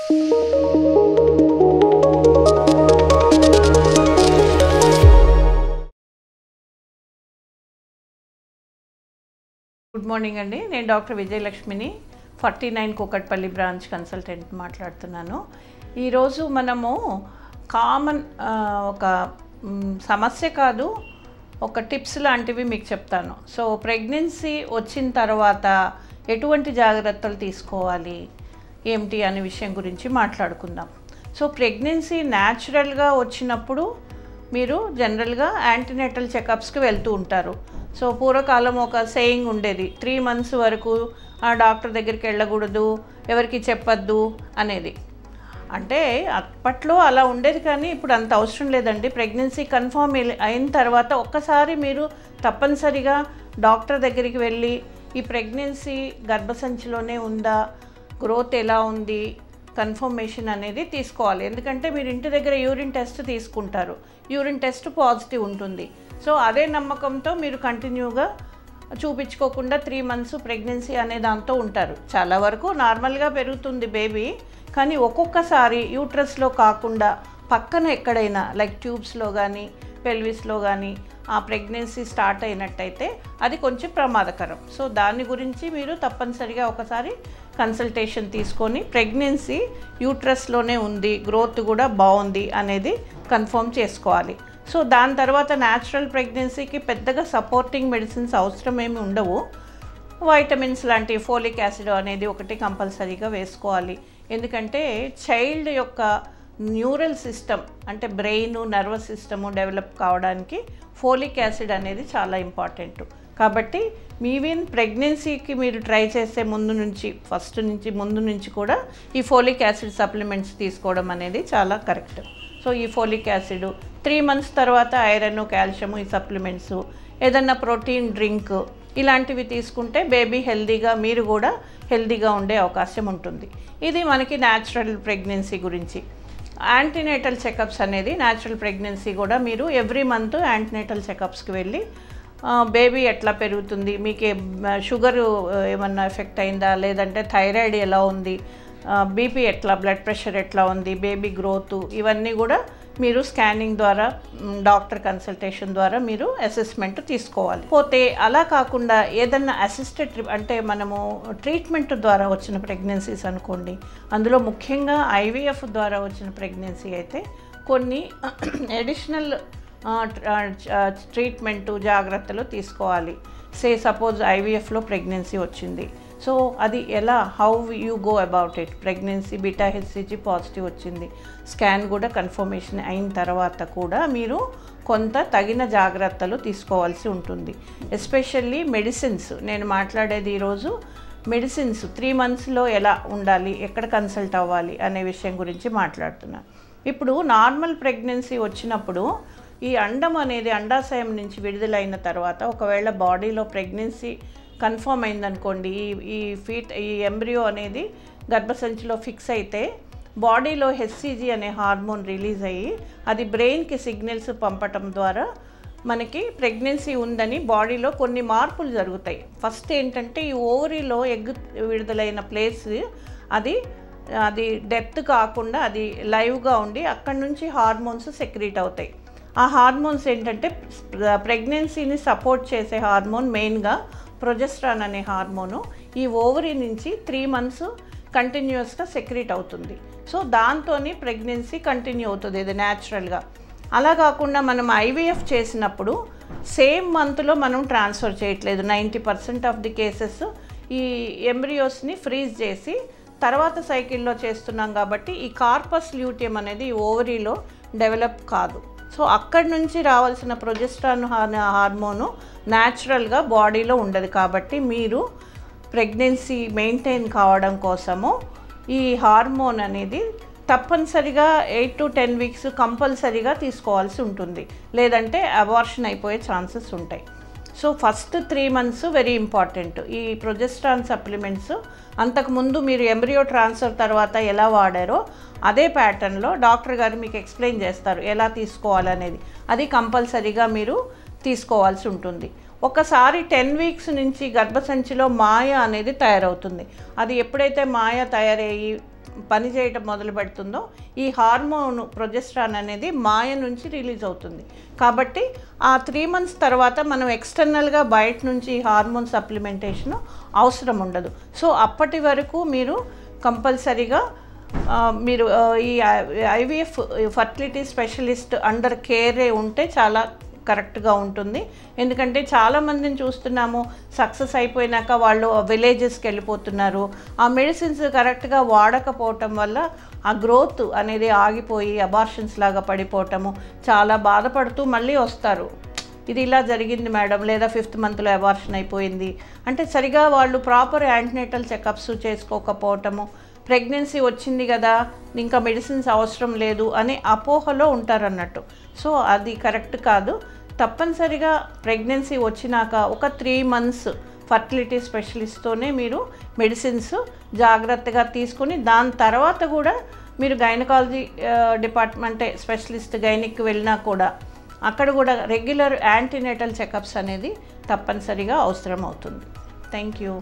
Good morning అండి. నేను doctor విజయలక్ష్మిని, 49 Kukatpally branch consultant మాట్లాడుతున్నాను. ఈరోజు మనము కామన్ ఒక సమస్య కాదు, ఒక టిప్స్ లాంటివి మీకు చెప్తాను. సో ప్రెగ్నెన్సీ వచ్చిన తర్వాత ఎటువంటి జాగ్రత్తలు తీసుకోవాలి ఏమిటి అనే విషయం గురించి మాట్లాడుకుందాం. సో ప్రెగ్నెన్సీ న్యాచురల్గా వచ్చినప్పుడు మీరు జనరల్గా యాంటీనేటల్ చెకప్స్కి వెళ్తూ ఉంటారు. సో పూర్వకాలం ఒక సేయింగ్ ఉండేది, 3 months వరకు ఆ డాక్టర్ దగ్గరికి వెళ్ళకూడదు, ఎవరికి చెప్పద్దు అనేది. అంటే అప్పట్లో అలా ఉండేది, కానీ ఇప్పుడు అంత అవసరం లేదండి. ప్రెగ్నెన్సీ కన్ఫర్మ్ అయిన తర్వాత ఒక్కసారి మీరు తప్పనిసరిగా డాక్టర్ దగ్గరికి వెళ్ళి ఈ ప్రెగ్నెన్సీ గర్భసంచిలోనే ఉందా, గ్రోత్ ఎలా ఉంది, కన్ఫర్మేషన్ అనేది తీసుకోవాలి. ఎందుకంటే మీరు ఇంటి దగ్గర యూరిన్ టెస్ట్ తీసుకుంటారు, యూరిన్ టెస్ట్ పాజిటివ్ ఉంటుంది. సో అదే నమ్మకంతో మీరు కంటిన్యూగా చూపించుకోకుండా 3 months ప్రెగ్నెన్సీ అనే దాంతో ఉంటారు. చాలా వరకు నార్మల్గా పెరుగుతుంది బేబీ, కానీ ఒక్కొక్కసారి యూట్రస్లో కాకుండా పక్కన ఎక్కడైనా లైక్ ట్యూబ్స్లో కానీ పెల్విస్లో కానీ ఆ ప్రెగ్నెన్సీ స్టార్ట్ అయినట్టయితే అది కొంచెం ప్రమాదకరం. సో దాని గురించి మీరు తప్పనిసరిగా ఒకసారి కన్సల్టేషన్ తీసుకొని ప్రెగ్నెన్సీ యూట్రస్లోనే ఉంది, గ్రోత్ కూడా బాగుంది అనేది కన్ఫర్మ్ చేసుకోవాలి. సో దాని తర్వాత న్యాచురల్ ప్రెగ్నెన్సీకి పెద్దగా సపోర్టింగ్ మెడిసిన్స్ అవసరం ఏమి ఉండవు. వైటమిన్స్ లాంటి ఫోలిక్ యాసిడ్ అనేది ఒకటి కంపల్సరీగా వేసుకోవాలి. ఎందుకంటే చైల్డ్ యొక్క న్యూరల్ సిస్టమ్ అంటే బ్రెయిన్, నర్వస్ సిస్టము డెవలప్ కావడానికి ఫోలిక్ యాసిడ్ అనేది చాలా ఇంపార్టెంట్. కాబట్టి మీవిన్ ప్రెగ్నెన్సీకి మీరు ట్రై చేసే ముందు నుంచి కూడా ఈ ఫోలిక్ యాసిడ్ సప్లిమెంట్స్ తీసుకోవడం అనేది చాలా కరెక్ట్. సో ఈ ఫోలిక్ యాసిడ్ 3 months తర్వాత ఐరన్, కాల్షియము, ఈ సప్లిమెంట్స్, ఏదన్నా ప్రోటీన్ డ్రింక్ ఇలాంటివి తీసుకుంటే బేబీ హెల్దీగా, మీరు కూడా హెల్దీగా ఉండే అవకాశం ఉంటుంది. ఇది మనకి న్యాచురల్ ప్రెగ్నెన్సీ గురించి. యాంటీనేటల్ చెకప్స్ అనేది న్యాచురల్ ప్రెగ్నెన్సీ కూడా మీరు ఎవ్రీ మంత్ యాంటీనేటల్ చెకప్స్కి వెళ్ళి బేబీ ఎట్లా పెరుగుతుంది, మీకు షుగర్ ఏమన్నా ఎఫెక్ట్ అయిందా, లేదంటే థైరాయిడ్ ఎలా ఉంది, బీపీ ఎట్లా, బ్లడ్ ప్రెషర్ ఎట్లా ఉంది, బేబీ గ్రోత్, ఇవన్నీ కూడా మీరు స్కానింగ్ ద్వారా, డాక్టర్ కన్సల్టేషన్ ద్వారా మీరు అసెస్మెంట్ తీసుకోవాలి. పోతే అలా కాకుండా ఏదన్నా అసిస్టెడ్ అంటే మనము ట్రీట్మెంట్ ద్వారా వచ్చిన ప్రెగ్నెన్సీస్ అనుకోండి, అందులో ముఖ్యంగా ఐవీఎఫ్ ద్వారా వచ్చిన ప్రెగ్నెన్సీ అయితే కొన్ని అడిషనల్ ట్రీట్మెంటు జాగ్రత్తలు తీసుకోవాలి. సపోజ్ ఐవీఎఫ్లో ప్రెగ్నెన్సీ వచ్చింది, సో అది ఎలా, how you go about it. Pregnancy beta HCG positive వచ్చింది, స్కాన్ కూడా కన్ఫర్మేషన్ అయిన తర్వాత కూడా మీరు కొంత తగిన జాగ్రత్తలు తీసుకోవాల్సి ఉంటుంది. ఎస్పెషల్లీ మెడిసిన్స్, నేను మాట్లాడేది ఈరోజు మెడిసిన్స్ 3 monthsలో ఎలా ఉండాలి, ఎక్కడ కన్సల్ట్ అవ్వాలి అనే విషయం గురించి మాట్లాడుతున్నాను. ఇప్పుడు నార్మల్ ప్రెగ్నెన్సీ వచ్చినప్పుడు ఈ అండం అనేది అండాశయం నుంచి విడుదలైన తర్వాత ఒకవేళ బాడీలో ప్రెగ్నెన్సీ కన్ఫర్మ్ అయిందనుకోండి, ఈ ఎంబ్రియో అనేది గర్భసంచిలో ఫిక్స్ అయితే బాడీలో హెచ్సిజీ అనే హార్మోన్ రిలీజ్ అయ్యి అది బ్రెయిన్కి సిగ్నల్స్ పంపటం ద్వారా మనకి ప్రెగ్నెన్సీ ఉందని బాడీలో కొన్ని మార్పులు జరుగుతాయి. ఫస్ట్ ఏంటంటే ఈ ఓవరీలో ఎగ్ విడుదలైన ప్లేస్ అది డెత్ కాకుండా అది లైవ్గా ఉండి అక్కడి నుంచి హార్మోన్స్ సెక్రీట్ అవుతాయి. ఆ హార్మోన్స్ ఏంటంటే ప్రెగ్నెన్సీని సపోర్ట్ చేసే హార్మోన్ మెయిన్గా ప్రొజెస్ట్రాన్ అనే హార్మోను ఈ ఓవరీ నుంచి 3 months కంటిన్యూస్గా సెక్రీట్ అవుతుంది. సో దాంతోని ప్రెగ్నెన్సీ కంటిన్యూ అవుతుంది ఇది న్యాచురల్గా. అలా కాకుండా మనం ఐవీఎఫ్ చేసినప్పుడు సేమ్ మంత్లో మనం ట్రాన్స్ఫర్ చేయట్లేదు. 90% ఆఫ్ ది కేసెస్ ఈ ఎంబ్రియోస్ని ఫ్రీజ్ చేసి తర్వాత సైకిల్లో చేస్తున్నాం కాబట్టి ఈ కార్పస్ ల్యూటియం అనేది ఈ ఓవరీలో డెవలప్ కాదు. సో అక్కడి నుంచి రావాల్సిన ప్రొజెస్ట్రాన్ హార్మోను న్యాచురల్గా బాడీలో ఉండదు. కాబట్టి మీరు ప్రెగ్నెన్సీ మెయింటైన్ కావడం కోసము ఈ హార్మోన్ అనేది తప్పనిసరిగా 8 to 10 weeks కంపల్సరీగా తీసుకోవాల్సి ఉంటుంది, లేదంటే అబార్షన్ అయిపోయే ఛాన్సెస్ ఉంటాయి. So first 3 months very important. ఈ ప్రొజెస్ట్రాన్ సప్లిమెంట్స్ అంతకుముందు మీరు ఎంబ్రియో ట్రాన్స్ఫర్ తర్వాత ఎలా వాడారో అదే ప్యాటర్న్లో డాక్టర్ గారు మీకు ఎక్స్ప్లెయిన్ చేస్తారు ఎలా తీసుకోవాలనేది. అది కంపల్సరీగా మీరు తీసుకోవాల్సి ఉంటుంది. ఒకసారి 10 weeks నుంచి గర్భసంచిలో మాయ అనేది తయారవుతుంది. అది ఎప్పుడైతే మాయ తయారయ్యి పని చేయటం మొదలు పెడుతుందో ఈ హార్మోన్ ప్రొజెస్ట్రాన్ అనేది మాయ నుంచి రిలీజ్ అవుతుంది. కాబట్టి ఆ 3 months తర్వాత మనం ఎక్స్టర్నల్గా బయట నుంచి హార్మోన్ సప్లిమెంటేషన్ అవసరం ఉండదు. సో అప్పటి వరకు మీరు కంపల్సరీగా మీరు ఈ ఐవీఎఫ్ ఫర్టిలిటీ స్పెషలిస్ట్ అండర్ కేరే ఉంటే చాలా కరెక్ట్గా ఉంటుంది. ఎందుకంటే చాలామందిని చూస్తున్నాము, సక్సెస్ అయిపోయినాక వాళ్ళు విలేజెస్కి వెళ్ళిపోతున్నారు. ఆ మెడిసిన్స్ కరెక్ట్గా వాడకపోవటం వల్ల ఆ గ్రోత్ అనేది ఆగిపోయి అబార్షన్స్ లాగా పడిపోవటము, చాలా బాధపడుతూ మళ్ళీ వస్తారు. ఇది ఇలా జరిగింది మేడం, లేదా 5th monthలో అబార్షన్ అయిపోయింది అంటే సరిగా వాళ్ళు ప్రాపర్ యాంటీనేటల్ చెకప్స్ చేసుకోకపోవటము, ప్రెగ్నెన్సీ వచ్చింది కదా ఇంకా మెడిసిన్స్ అవసరం లేదు అనే అపోహలో ఉంటారన్నట్టు. సో అది కరెక్ట్ కాదు. తప్పనిసరిగా ప్రెగ్నెన్సీ వచ్చినాక ఒక 3 months ఫర్టిలిటీ స్పెషలిస్ట్తోనే మీరు మెడిసిన్స్ జాగ్రత్తగా తీసుకొని దాని తర్వాత కూడా మీరు గైనకాలజీ డిపార్ట్మెంట్ స్పెషలిస్ట్ గైనిక్కి వెళ్ళినా కూడా అక్కడ కూడా రెగ్యులర్ యాంటీనేటల్ చెకప్స్ అనేది తప్పనిసరిగా అవసరం అవుతుంది. Thank you.